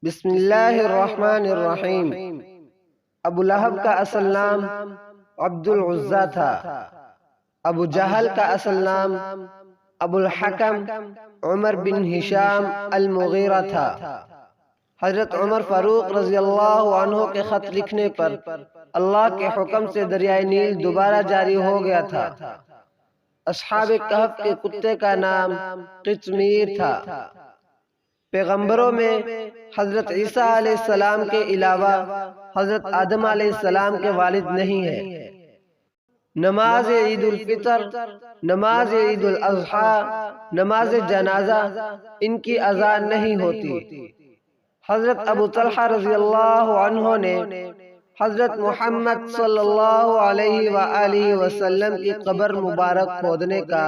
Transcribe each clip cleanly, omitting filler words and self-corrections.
بسم اللہ الرحمن الرحیم۔ ابو لہب کا اصل نام عبد العزیٰ تھا۔ ابو جہل کا اصل نام ابو الحکم عمر بن ہشام المغیرہ تھا۔ حضرت عمر فاروق رضی اللہ عنہ کے خط لکھنے پر اللہ کے حکم سے دریائے نیل دوبارہ جاری ہو گیا تھا۔ اصحاب کہف کے کتے کا نام قطمیر تھا۔ پیغمبروں میں حضرت عیسیٰ علیہ السلام کے علاوہ حضرت آدم علیہ السلام کے والد نہیں ہیں۔ نماز عید الفطر، نماز عید الاضحیٰ، نماز جنازہ ان کی اذان نہیں ہوتی۔ حضرت ابو طلحہ رضی اللہ عنہ نے حضرت محمد صلی اللہ علیہ وآلہ وسلم کی قبر مبارک کھودنے کا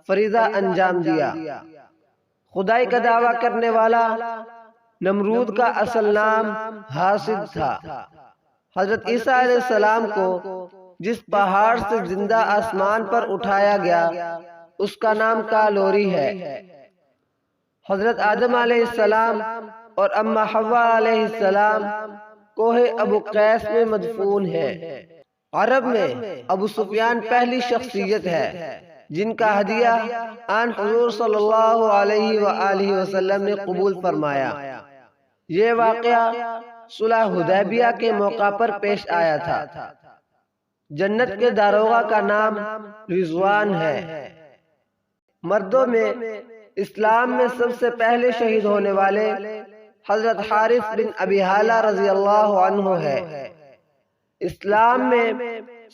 فریضہ انجام دیا۔ خدائی کا دعویٰ کرنے والا نمرود کا اصل نام حاسد تھا۔ حضرت عیسیٰ علیہ السلام کو جس پہاڑ سے زندہ آسمان پر اٹھایا گیا اس کا نام کالوری ہے۔ حضرت آدم علیہ السلام اور اماں حوا علیہ السلام کوہ ابو قیس میں مدفون ہیں۔ عرب میں ابو سفیان پہلی شخصیت ہے جن کا ہدیہ آن حضور صلی اللہ علیہ وآلہ وسلم نے قبول فرمایا۔ یہ واقعہ صلح حدیبیہ کے موقع پر پیش آیا تھا۔ جنت کے داروغہ کا نام رضوان ہے۔ مردوں میں اسلام میں سب سے پہلے شہید ہونے والے حضرت حارث بن ابی حالہ رضی اللہ عنہ ہے۔ اسلام میں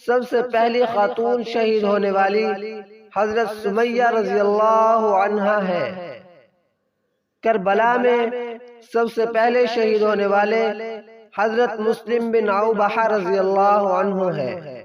سب سے پہلی خاتون شہید ہونے والی حضرت سمیہ رضی اللہ عنہا ہے۔ کربلا میں سب سے پہلے شہید ہونے والے حضرت مسلم بن عوبہ رضی اللہ عنہ ہے۔